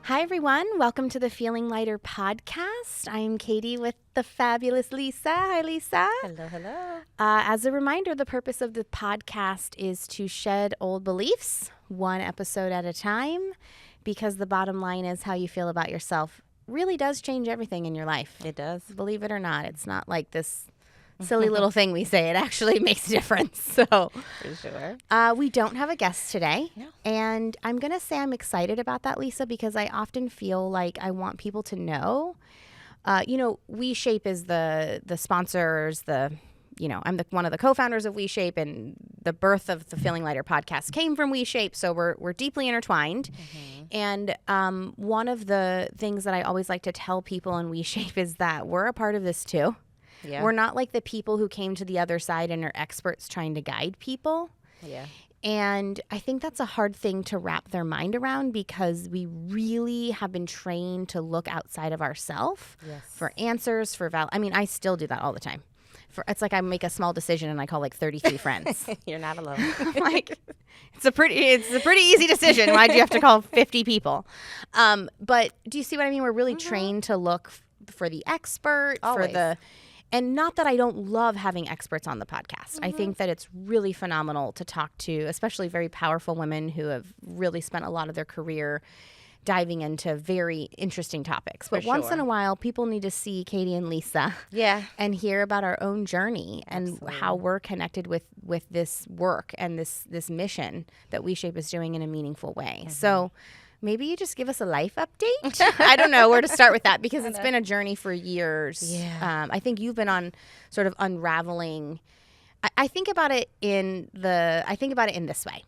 Hi, everyone. Welcome to the Feeling Lighter podcast. I am Katie with the fabulous Lisa. Hi, Lisa. Hello, hello. As a reminder, the purpose of the podcast is to shed old beliefs, one episode at a time, because the bottom line is how you feel about yourself really does change everything in your life. It does. Believe it or not, it's not like this silly little thing we say. It actually makes a difference. So, For sure. we don't have a guest today. No. And I'm going to say I'm excited about that, Lisa, because I often feel like I want people to know. WeShape is the sponsors, I'm one of the co-founders of WeShape, and the birth of the Feeling Lighter podcast came from WeShape. So we're deeply intertwined. And one of the things that I always like to tell people in WeShape is that we're a part of this too. Yeah. We're not like the people who came to the other side and are experts trying to guide people. Yeah. And I think that's a hard thing to wrap their mind around because we really have been trained to look outside of ourselves for answers, I still do that all the time. It's like I make a small decision and I call like 33 friends. You're not alone. Like it's a pretty easy decision. Why do you have to call 50 people? But do you see what I mean? We're really trained to look for the expert, Always. and not that I don't love having experts on the podcast. I think that it's really phenomenal to talk to, especially very powerful women who have really spent a lot of their career diving into very interesting topics. But once in a while, people need to see Katie and Lisa Yeah. and hear about our own journey and how we're connected with this work and this mission that WeShape is doing in a meaningful way. So maybe you just give us a life update. I don't know where to start with that because it's been a journey for years. Yeah. I think you've been on sort of unraveling. I think about it in this way.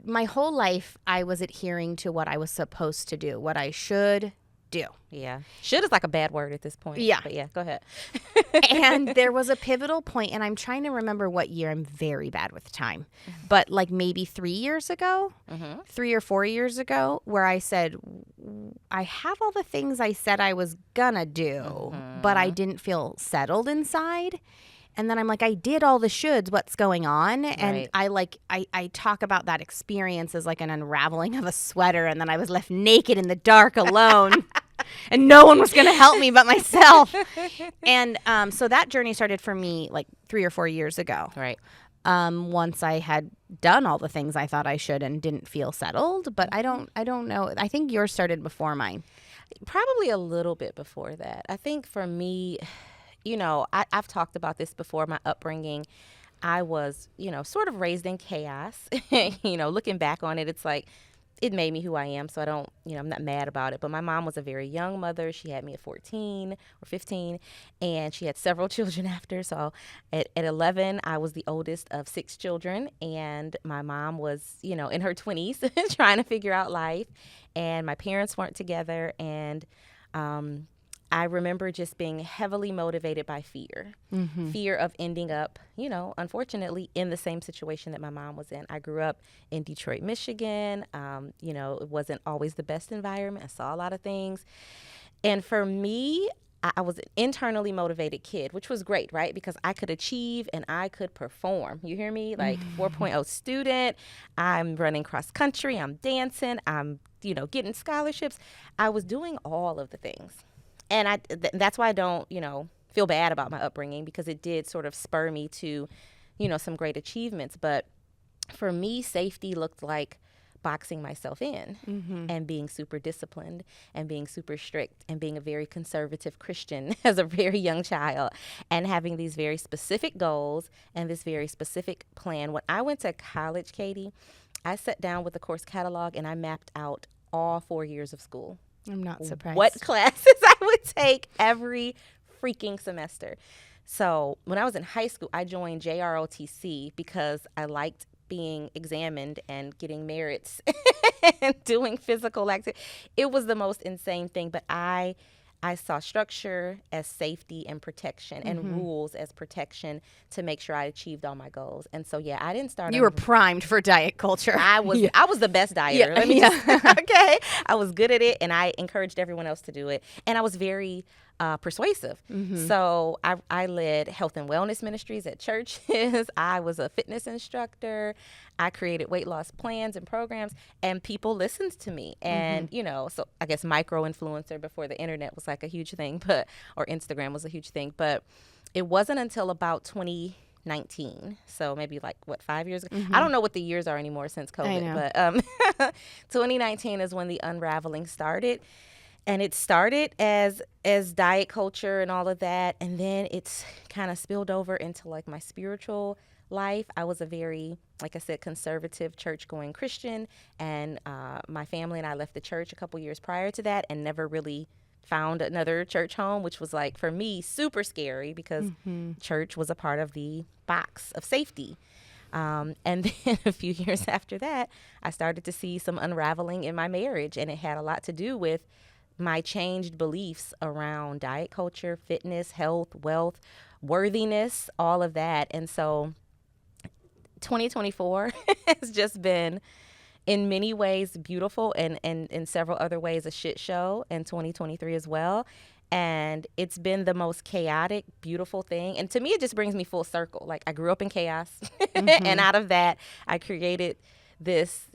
My whole life, I was adhering to what I was supposed to do, what I should do. Yeah. Should is like a bad word at this point. Yeah. But yeah, go ahead. And there was a pivotal point, and I'm trying to remember what year. I'm very bad with time. But like maybe 3 years ago, 3 or 4 years ago, where I said, I have all the things I said I was gonna do, but I didn't feel settled inside. And then I'm like, I did all the shoulds, what's going on? And I talk about that experience as like an unraveling of a sweater. And then I was left naked in the dark alone and no one was going to help me but myself. And so that journey started for me like 3 or 4 years ago. Right. Once I had done all the things I thought I should and didn't feel settled. But I don't know. I think yours started before mine. Probably a little bit before that. I think for me, I've talked about this before, my upbringing. I was, sort of raised in chaos. Looking back on it, it's like it made me who I am. So I don't, I'm not mad about it. But my mom was a very young mother. She had me at 14 or 15, and she had several children after. So at 11, I was the oldest of 6 children. And my mom was, in her 20s trying to figure out life. And my parents weren't together. And I remember just being heavily motivated by fear, fear of ending up, unfortunately, in the same situation that my mom was in. I grew up in Detroit, Michigan. It wasn't always the best environment. I saw a lot of things. And for me, I was an internally motivated kid, which was great, right? Because I could achieve and I could perform. You hear me? Like 4.0 student. I'm running cross country. I'm dancing. I'm, getting scholarships. I was doing all of the things. And that's why I don't, feel bad about my upbringing, because it did sort of spur me to, some great achievements. But for me, safety looked like boxing myself in and being super disciplined and being super strict and being a very conservative Christian as a very young child and having these very specific goals and this very specific plan. When I went to college, Katie, I sat down with the course catalog and I mapped out all 4 years of school. I'm not surprised. What classes I would take every freaking semester. So when I was in high school, I joined JROTC because I liked being examined and getting merits and doing physical activity. It was the most insane thing, but I saw structure as safety and protection and rules as protection to make sure I achieved all my goals. And so, yeah, I didn't start. You were primed for diet culture. I was the best dieter. Okay. I was good at it, and I encouraged everyone else to do it. And I was very persuasive. So I led health and wellness ministries at churches. I was a fitness instructor. I created weight loss plans and programs, and people listened to me. And, so I guess micro influencer before the internet was like a huge thing, or Instagram was a huge thing. But it wasn't until about 2019, so maybe 5 years ago. I don't know what the years are anymore since COVID, but 2019 is when the unraveling started. And it started as diet culture and all of that, and then it's kind of spilled over into my spiritual life. I was a very, like I said, conservative church-going Christian, and my family and I left the church a couple years prior to that and never really found another church home, which was for me super scary because church was a part of the box of safety. And then a few years after that, I started to see some unraveling in my marriage, and it had a lot to do with my changed beliefs around diet culture, fitness, health, wealth, worthiness, all of that. And so 2024 has just been in many ways beautiful, and in several other ways a shit show, and 2023 as well. And it's been the most chaotic, beautiful thing. And to me, it just brings me full circle. I grew up in chaos, and out of that, I created this,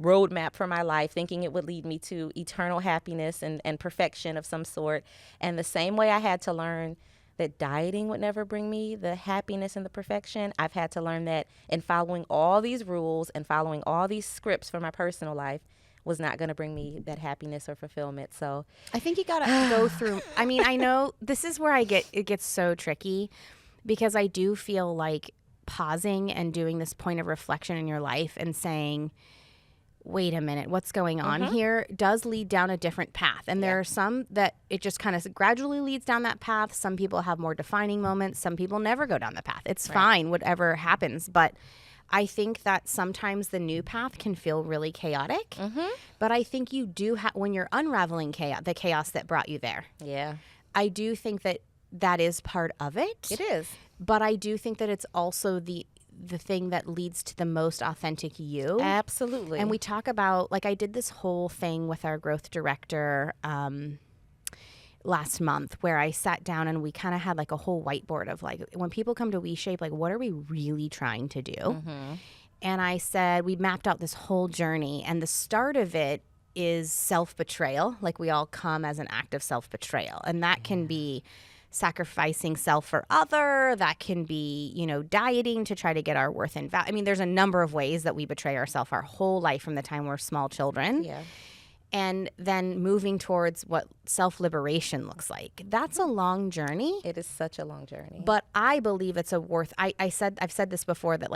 roadmap for my life, thinking it would lead me to eternal happiness and perfection of some sort. And the same way I had to learn that dieting would never bring me the happiness and the perfection, I've had to learn that in following all these rules and following all these scripts for my personal life was not going to bring me that happiness or fulfillment. So I think you got to go through. I mean, I know this is where it gets so tricky, because I do feel like pausing and doing this point of reflection in your life and saying, wait a minute, what's going on here, does lead down a different path. And there are some that it just kind of gradually leads down that path. Some people have more defining moments. Some people never go down the path. It's fine, whatever happens. But I think that sometimes the new path can feel really chaotic. But I think you do when you're unraveling the chaos that brought you there. Yeah. I do think that is part of it. It is. But I do think that it's also the thing that leads to the most authentic you. Absolutely. And we talk about, I did this whole thing with our growth director last month, where I sat down and we kind of had a whole whiteboard of when people come to WeShape, what are we really trying to do? And I said, we mapped out this whole journey, and the start of it is self-betrayal. We all come as an act of self-betrayal, and that can be sacrificing self for other, that can be, dieting to try to get our worth and value. I mean, there's a number of ways that we betray ourselves our whole life from the time we're small children. Yeah. And then moving towards what self-liberation looks like. That's a long journey. It is such a long journey. But I believe it's I've said this before, that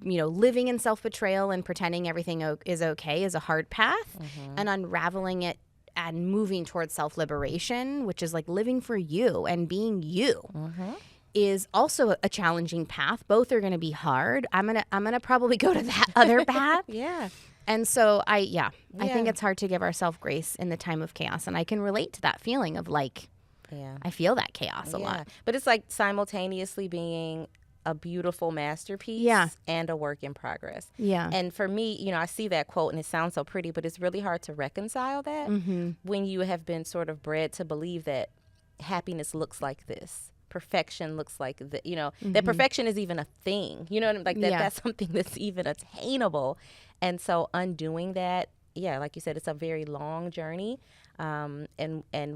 living in self-betrayal and pretending everything is okay is a hard path, and unraveling it and moving towards self-liberation, which is living for you and being you, is also a challenging path. Both are going to be hard. I'm gonna probably go to that other path. Yeah. And so I think it's hard to give ourselves grace in the time of chaos, and I can relate to that feeling of I feel that chaos a lot. But it's simultaneously being a beautiful masterpiece and a work in progress. Yeah. And for me, I see that quote and it sounds so pretty, but it's really hard to reconcile that when you have been sort of bred to believe that happiness looks like this. Perfection looks like that perfection is even a thing. You know what I mean? That's something that's even attainable. And so undoing that, like you said, it's a very long journey. And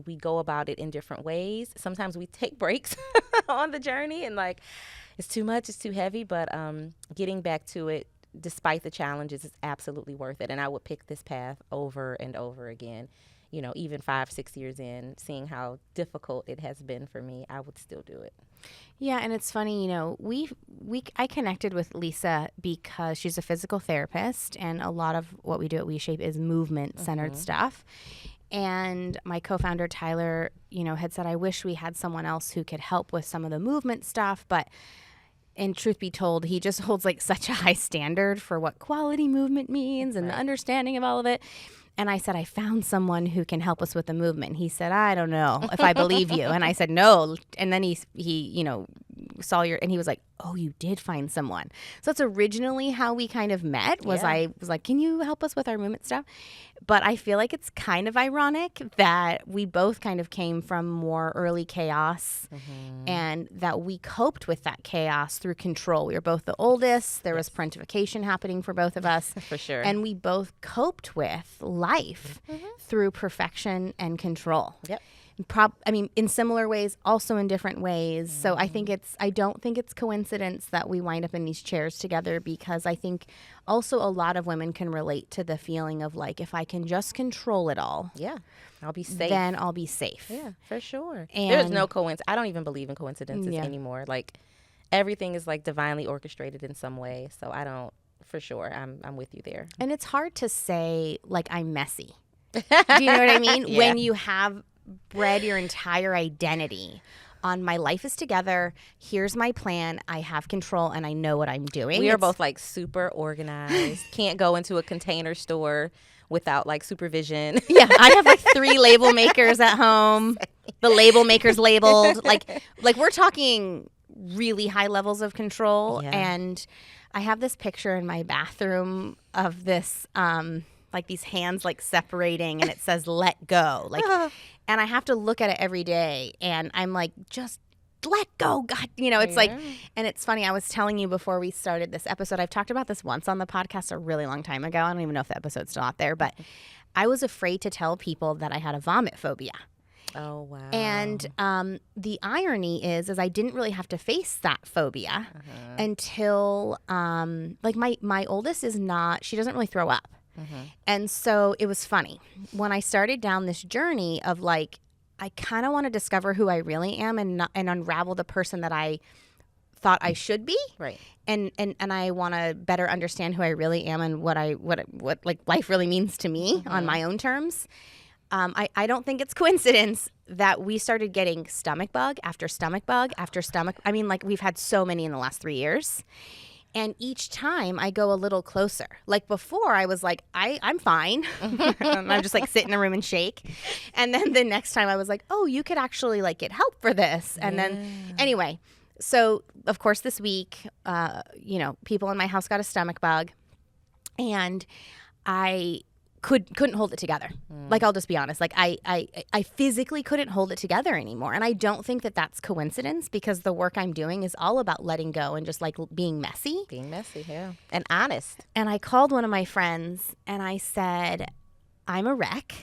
we go about it in different ways. Sometimes we take breaks on the journey and it's too much, it's too heavy, but getting back to it despite the challenges is absolutely worth it. And I would pick this path over and over again. Even 5-6 years in, seeing how difficult it has been for me, I would still do it. Yeah, and it's funny, I connected with Lisa because she's a physical therapist, and a lot of what we do at WeShape is movement-centered stuff. And my co-founder, Tyler, had said, I wish we had someone else who could help with some of the movement stuff, but and truth be told, he just holds such a high standard for what quality movement means and the understanding of all of it. And I said, I found someone who can help us with the movement. He said, I don't know if I believe you. And I said, no. And then he saw your, and he was like, oh, you did find someone. So that's originally how we kind of met, was Yeah. I was like, can you help us with our movement stuff? But I feel like it's kind of ironic that we both kind of came from more early chaos, and that we coped with that chaos through control. We were both the oldest. There was parentification happening for both of us. For sure. And we both coped with life through perfection and control. Yep. I mean, in similar ways, also in different ways. So I don't think it's coincidence that we wind up in these chairs together, because I think also a lot of women can relate to the feeling of like, if I can just control it all, Yeah. I'll be safe. then I'll be safe. Yeah, for sure. And There's no coincidence. I don't even believe in coincidences Yeah. anymore. Like, everything is like divinely orchestrated in some way. So I don't, for sure. I'm with you there. And it's hard to say, like, I'm messy. Do you know what I mean? Yeah. When you have bred your entire identity on my life is together, here's my plan, I have control, and I know what I'm doing. We are both like super organized. Can't go into a container store without like supervision. Yeah, I have like 3 label makers at home. The label makers labeled. Like we're talking really high levels of control. Yeah. And I have this picture in my bathroom of this like these hands like separating, and it says let go. Like, and I have to look at it every day, and I'm like, just let go, God. You know, it's like, and it's funny. I was telling you before we started this episode, I've talked about this once on the podcast a really long time ago. I don't even know if the episode's still out there, but I was afraid to tell people that I had a vomit phobia. Oh, wow. And the irony is I didn't really have to face that phobia until like my oldest is not, she doesn't really throw up. And so it was funny when I started down this journey of like, I kind of want to discover who I really am, and unravel the person that I thought I should be. Right. And I want to better understand who I really am, and what like life really means to me on my own terms. I don't think it's coincidence that we started getting stomach bug after stomach bug after stomach. I mean, like, we've had so many in the last 3 years. And each time I go a little closer. Like before, I was like, I'm fine. I'm just like sit in a room and shake. And then the next time I was like, oh, you could actually like get help for this. And then anyway, so of course this week, people in my house got a stomach bug, and I couldn't hold it together. Like, I'll just be honest. Like, I physically couldn't hold it together anymore. And I don't think that that's coincidence, because the work I'm doing is all about letting go and just like being messy. Being messy, yeah. And honest. And I called one of my friends and I said, I'm a wreck.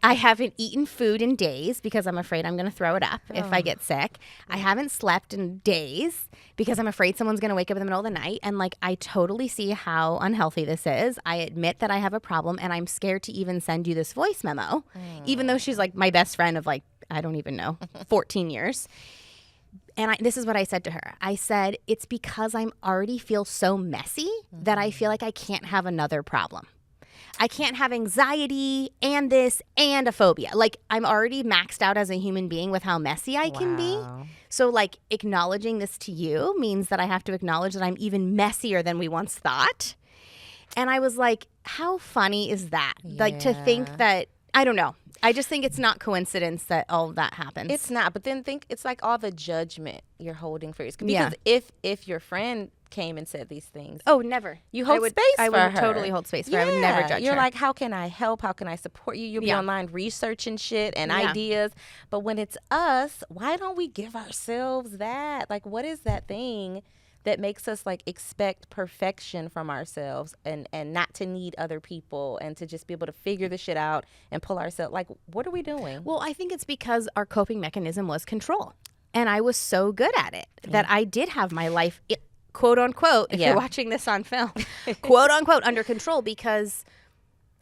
I haven't eaten food in days because I'm afraid I'm going to throw it up if I get sick. I haven't slept in days because I'm afraid someone's going to wake up in the middle of the night. And like, I totally see how unhealthy this is. I admit that I have a problem, and I'm scared to even send you this voice memo, even though she's like my best friend of like, I don't even know, 14 years. And this is what I said to her. I said, it's because I'm already feel so messy that I feel like I can't have another problem. I can't have anxiety and this and a phobia. Like, I'm already maxed out as a human being with how messy I can be. So like, acknowledging this to you means that I have to acknowledge that I'm even messier than we once thought. And I was like, how funny is that? Like, to think that, I don't know. I just think it's not coincidence that all of that happens. It's not. But then think, it's like all the judgment you're holding for yourself. Because if your friend came and said these things, oh, never. You hold space for her. I would totally hold space for her. I would never judge her. You're like, how can I help? How can I support you? You'll be online researching shit and ideas. But when it's us, why don't we give ourselves that? Like, what is that thing that makes us like expect perfection from ourselves and not to need other people and to just be able to figure the shit out and pull ourselves? Like, what are we doing? Well, I think it's because our coping mechanism was control. And I was so good at it that I did have my life, quote unquote, if you're watching this on film, quote unquote, under control, because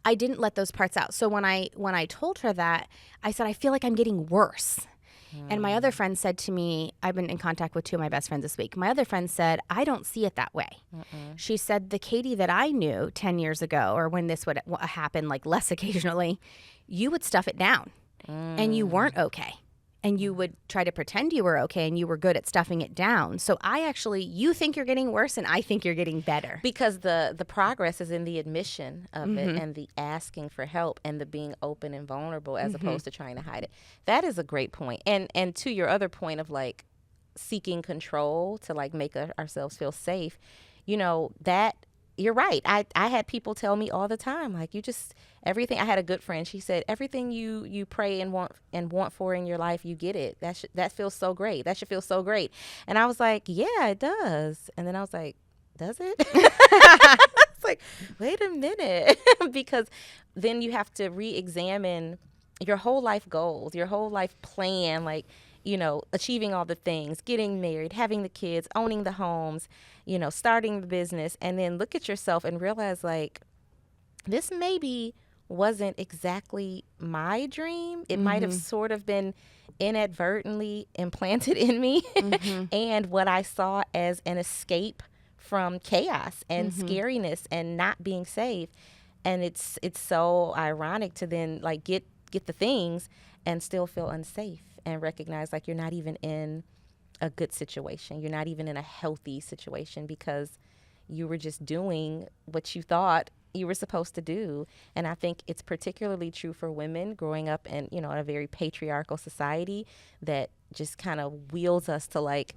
I didn't let those parts out. So when I told her that, I said, I feel like I'm getting worse. And my other friend said to me, I've been in contact with 2 of my best friends this week. My other friend said, I don't see it that way. She said, the Katie that I knew 10 years ago, or when this would happen, like less occasionally, you would stuff it down and you weren't okay. And you would try to pretend you were okay, and you were good at stuffing it down. So you think you're getting worse, and I think you're getting better. Because the progress is in the admission of it, and the asking for help, and the being open and vulnerable, as opposed to trying to hide it. That is a great point. And to your other point of like, seeking control to like make ourselves feel safe, you know, that you're right. I had people tell me all the time, like, you just, everything. I had a good friend. She said, everything you pray and want for in your life, you get it. That feels so great. That should feel so great. And I was like, yeah, it does. And then I was like, does it? It's like, wait a minute, because then you have to re-examine your whole life goals, your whole life plan, like, you know, achieving all the things, getting married, having the kids, owning the homes, you know, starting the business, and then look at yourself and realize, like, this maybe wasn't exactly my dream. It might have sort of been inadvertently implanted in me, and what I saw as an escape from chaos and scariness and not being safe. And it's so ironic to then like get the things and still feel unsafe and recognize like you're not even in a good situation. You're not even in a healthy situation because you were just doing what you thought you were supposed to do. And I think it's particularly true for women growing up in, you know, in a very patriarchal society that just kind of wheels us to like,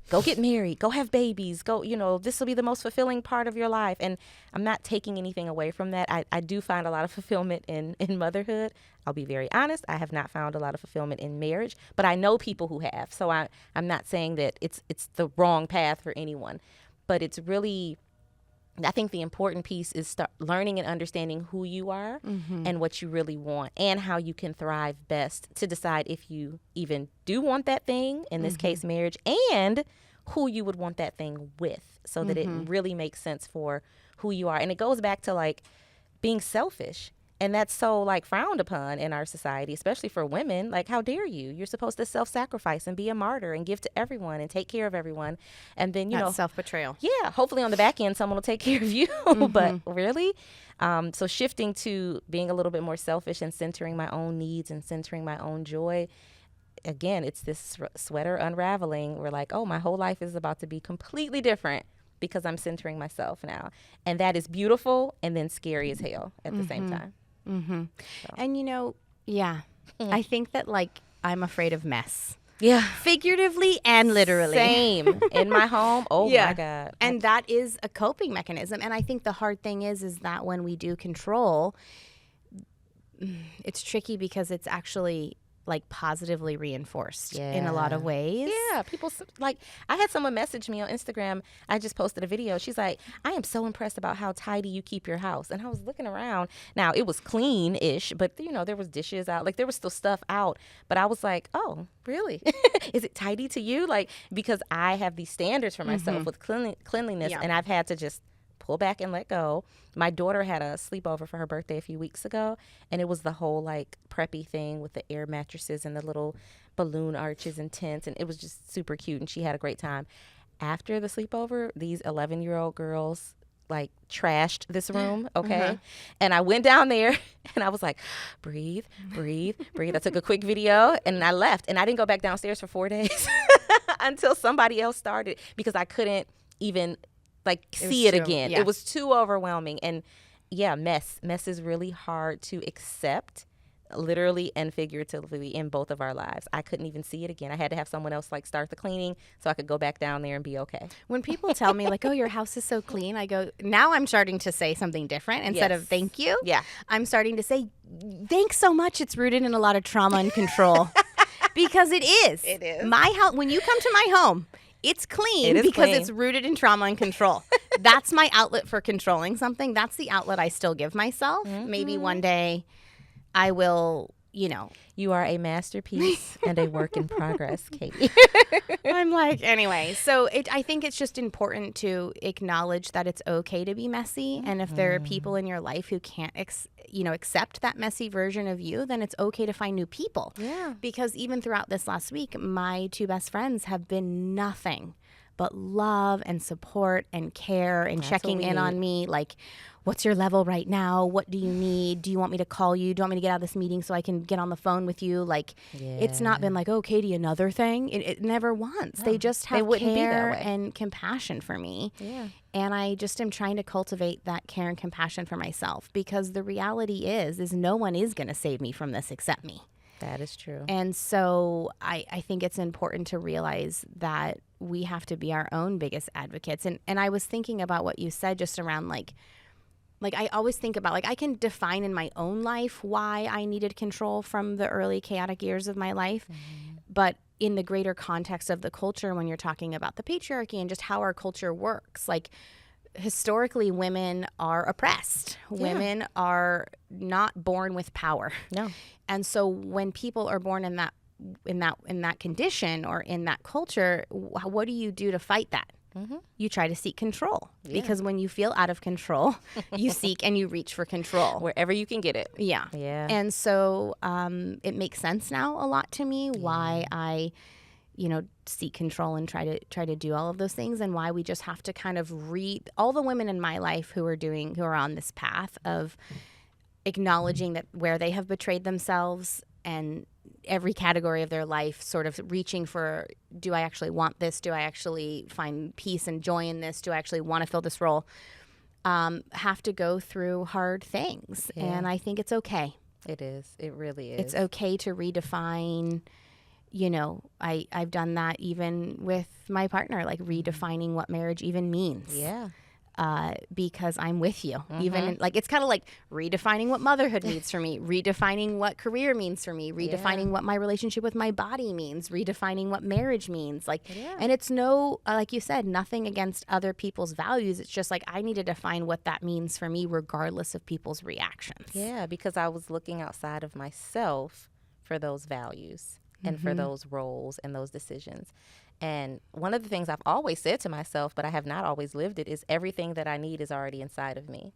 go get married, go have babies, go, you know, this will be the most fulfilling part of your life. And I'm not taking anything away from that. I do find a lot of fulfillment in motherhood. I'll be very honest. I have not found a lot of fulfillment in marriage, but I know people who have. So I'm not saying that it's the wrong path for anyone, but it's really, I think the important piece is start learning and understanding who you are and what you really want and how you can thrive best to decide if you even do want that thing, in this case, marriage, and who you would want that thing with so that it really makes sense for who you are. And it goes back to like being selfish. And that's so like frowned upon in our society, especially for women. Like, how dare you? You're supposed to self-sacrifice and be a martyr and give to everyone and take care of everyone. And then, you know, self-betrayal. Yeah. Hopefully on the back end, someone will take care of you. But really, so shifting to being a little bit more selfish and centering my own needs and centering my own joy. Again, it's this sweater unraveling. We're like, oh, my whole life is about to be completely different because I'm centering myself now. And that is beautiful and then scary as hell at the same time. So. And, you know, yeah, I think that, like, I'm afraid of mess. Yeah. Figuratively and literally. Same. In my home. Oh, yeah. my God. And that is a coping mechanism. And I think the hard thing is that when we do control, it's tricky because it's actually like positively reinforced in a lot of ways. Yeah, people like, I had someone message me on Instagram. I just posted a video. She's like, I am so impressed about how tidy you keep your house. And I was looking around. Now, it was clean-ish, but you know, there was dishes out. Like, there was still stuff out. But I was like, oh, really? Is it tidy to you? Like, because I have these standards for myself with cleanliness, and I've had to just pull back and let go. My daughter had a sleepover for her birthday a few weeks ago, and it was the whole like preppy thing with the air mattresses and the little balloon arches and tents, and it was just super cute, and she had a great time. After the sleepover, these 11-year-old girls like trashed this room, okay? And I went down there and I was like, breathe, breathe, breathe. I took a quick video and I left, and I didn't go back downstairs for 4 days until somebody else started, because I couldn't even like see it again. It was too overwhelming. And yeah, mess is really hard to accept, literally and figuratively, in both of our lives. I couldn't even see it again. I had to have someone else like start the cleaning so I could go back down there and be okay. When people tell me like, oh, your house is so clean, I go, now I'm starting to say something different. Instead of thank you, I'm starting to say, thanks so much. It's rooted in a lot of trauma and control. Because it is. It is. My house, when you come to my home, it's clean because it's rooted in trauma and control. That's my outlet for controlling something. That's the outlet I still give myself. Maybe one day I will, you know. You are a masterpiece and a work in progress, Katie. I'm like, anyway. So I think it's just important to acknowledge that it's okay to be messy. And if there are people in your life who can't, accept that messy version of you, then it's okay to find new people. Yeah. Because even throughout this last week, my two best friends have been nothing but love and support and care and checking in on me. Like, what's your level right now? What do you need? Do you want me to call you? Do you want me to get out of this meeting so I can get on the phone with you? Like, it's not been like, oh, Katie, another thing. It never once. No, they just have care and compassion for me. Yeah. And I just am trying to cultivate that care and compassion for myself, because the reality is no one is going to save me from this except me. That is true. And so I think it's important to realize that we have to be our own biggest advocates. And I was thinking about what you said just around like I always think about like I can define in my own life why I needed control from the early chaotic years of my life. But in the greater context of the culture, when you're talking about the patriarchy and just how our culture works, like historically women are oppressed. Women are not born with power. No. And so when people are born in that condition or in that culture, what do you do to fight that? You try to seek control, because when you feel out of control, you seek and you reach for control Wherever you can get it. Yeah. And so it makes sense now a lot to me why I seek control and try to do all of those things, and why we just have to kind of read all the women in my life who are on this path of acknowledging that where they have betrayed themselves, and every category of their life sort of reaching for, do I actually want this? Do I actually find peace and joy in this? Do I actually want to fill this role? Have to go through hard things. And I think it's okay. It is. It really is. It's okay to redefine. I've done that even with my partner, like redefining what marriage even means. Yeah. Because I'm with you. Even like it's kind of like redefining what motherhood means for me, redefining what career means for me, redefining what my relationship with my body means, redefining what marriage means. And it's like you said, nothing against other people's values. It's just like I need to define what that means for me, regardless of people's reactions. Yeah, because I was looking outside of myself for those values and for those roles and those decisions. And one of the things I've always said to myself, but I have not always lived it, is everything that I need is already inside of me.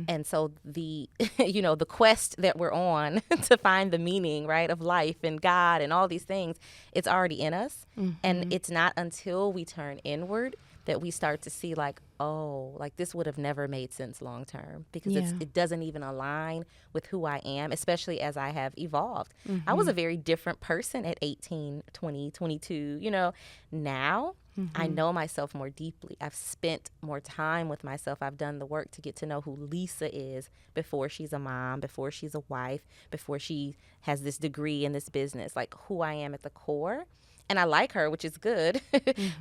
And so the, the quest that we're on to find the meaning, right, of life and God and all these things, it's already in us. And it's not until we turn inward that we start to see like, oh, like this would have never made sense long term, because it doesn't even align with who I am, especially as I have evolved. I was a very different person at 18, 20, 22. Now I know myself more deeply. I've spent more time with myself. I've done the work to get to know who Lisa is before she's a mom, before she's a wife, before she has this degree in this business, like who I am at the core. And I like her, which is good,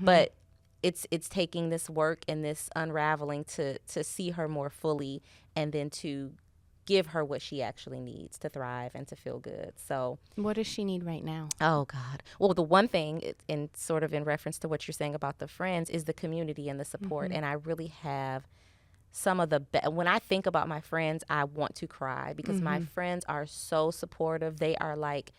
but it's taking this work and this unraveling to see her more fully, and then to give her what she actually needs to thrive and to feel good. So what does she need right now? Oh God. Well, the one thing, in sort of in reference to what you're saying about the friends, is the community and the support. And I really have some of the when I think about my friends, I want to cry, because my friends are so supportive. They are like,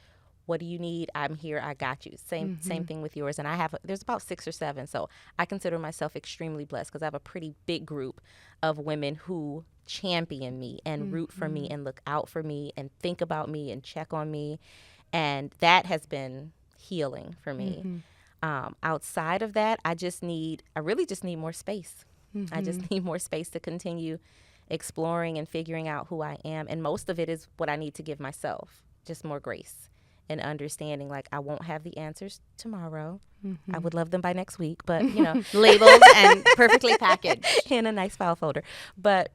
what do you need? I'm here. I got you. Same thing with yours. And there's about 6 or 7. So I consider myself extremely blessed, because I have a pretty big group of women who champion me and root for me and look out for me and think about me and check on me. And that has been healing for me. Outside of that, I really just need more space. I just need more space to continue exploring and figuring out who I am. And most of it is what I need to give myself, just more grace. And understanding, like, I won't have the answers tomorrow. I would love them by next week, but, labeled and perfectly packaged in a nice file folder. But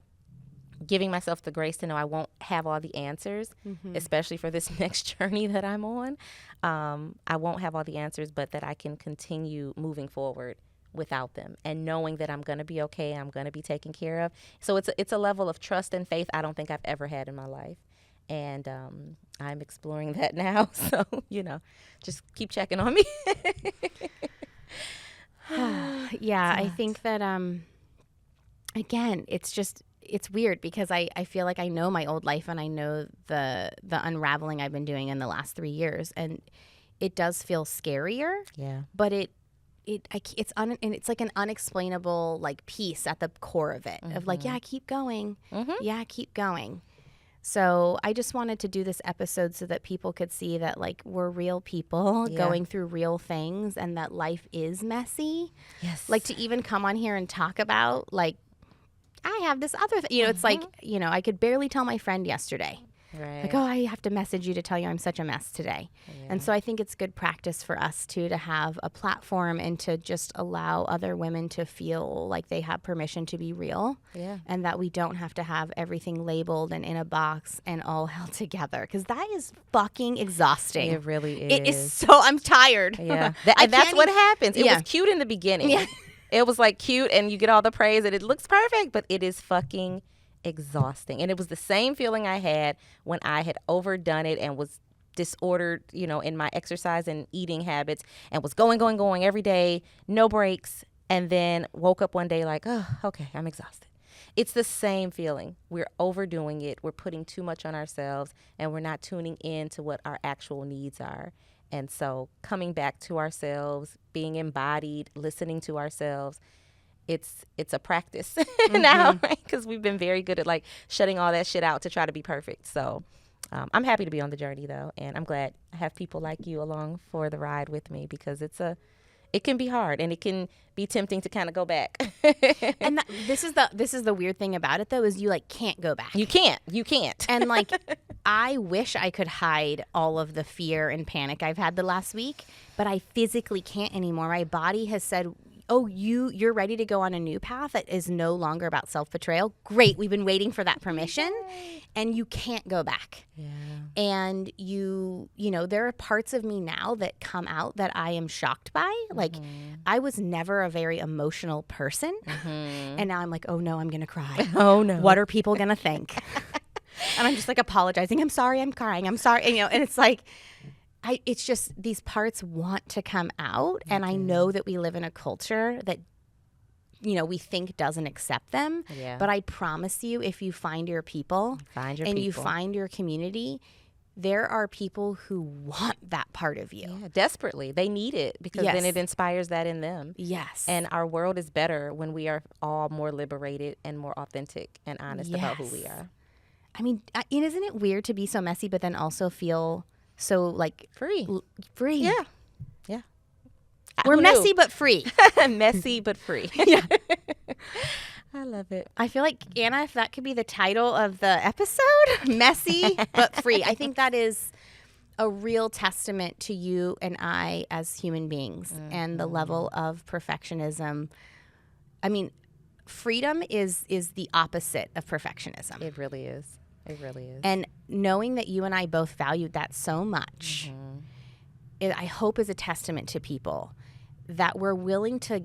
giving myself the grace to know I won't have all the answers, especially for this next journey that I'm on. I won't have all the answers, but that I can continue moving forward without them, and knowing that I'm going to be okay, I'm going to be taken care of. So it's a level of trust and faith I don't think I've ever had in my life. And I'm exploring that now. So, just keep checking on me. I think that, again, it's weird, because I feel like I know my old life, and I know the unraveling I've been doing in the last 3 years. And it does feel scarier. Yeah. But it's like an unexplainable like peace at the core of it, of like, keep going. Keep going. So I just wanted to do this episode so that people could see that, like, we're real people going through real things, and that life is messy. Yes. Like, to even come on here and talk about, like, I have this other thing. It's like, I could barely tell my friend yesterday. Right. Like, oh, I have to message you to tell you I'm such a mess today. Yeah. And so I think it's good practice for us too to have a platform and to just allow other women to feel like they have permission to be real. Yeah. And that we don't have to have everything labeled and in a box and all held together, because that is fucking exhausting. It really is. It is so, I'm tired. Yeah. I That's can't what happens. It Yeah. was cute in the beginning. Yeah. It was like cute and you get all the praise and it looks perfect, but it is fucking exhausting. And it was the same feeling I had when I had overdone it and was disordered, in my exercise and eating habits, and was going every day, no breaks, and then woke up one day like, oh, okay, I'm exhausted. It's the same feeling. We're overdoing it. We're putting too much on ourselves, and we're not tuning in to what our actual needs are. And so coming back to ourselves, being embodied, listening to ourselves, it's a practice now, right? Because we've been very good at like shutting all that shit out to try to be perfect. So I'm happy to be on the journey though, and I'm glad I have people like you along for the ride with me, because it can be hard and it can be tempting to kind of go back. And this is the weird thing about it though, is you like can't go back. You can't. And like, I wish I could hide all of the fear and panic I've had the last week, but I physically can't anymore. My body has said, oh, you're ready to go on a new path that is no longer about self-betrayal. Great. We've been waiting for that permission. Yay. And you can't go back. Yeah. And there are parts of me now that come out that I am shocked by. Like, I was never a very emotional person. And now I'm like, oh no, I'm going to cry. Oh no. What are people going to think? And I'm just like apologizing. I'm sorry, I'm crying. I'm sorry. And it's like, it's just these parts want to come out. And I know that we live in a culture that, we think doesn't accept them. Yeah. But I promise you, if you find your people you find your community, there are people who want that part of you. Yeah, desperately. They need it, because then it inspires that in them. Yes. And our world is better when we are all more liberated and more authentic and honest about who we are. I mean, isn't it weird to be so messy, but then also feel so like free? Free. Yeah. Yeah. We're messy but free. Messy but free. Yeah. I love it. I feel like, Anna, if that could be the title of the episode, messy but free. I think that is a real testament to you and I as human beings and the level of perfectionism. I mean, freedom is the opposite of perfectionism. It really is. It really is. And knowing that you and I both valued that so much, I hope is a testament to people that we're willing to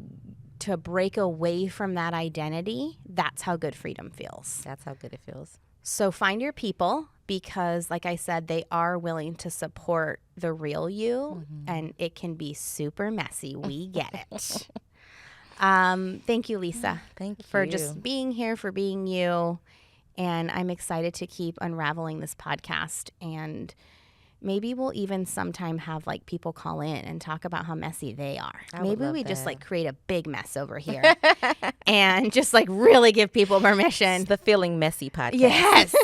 break away from that identity. That's how good freedom feels. That's how good it feels. So find your people, because like I said, they are willing to support the real you, and it can be super messy. We get it. Thank you, Lisa. Thank you. For just being here, for being you. And I'm excited to keep unraveling this podcast, and maybe we'll even sometime have like people call in and talk about how messy they are. Maybe we just like create a big mess over here and just like really give people permission. It's the Feeling Messy podcast. Yes.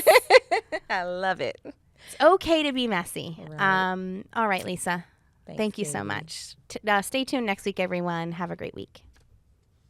I love it. It's okay to be messy. Right. All right, Lisa. Thanks, Thank you so baby. much. Stay tuned next week, everyone. Have a great week.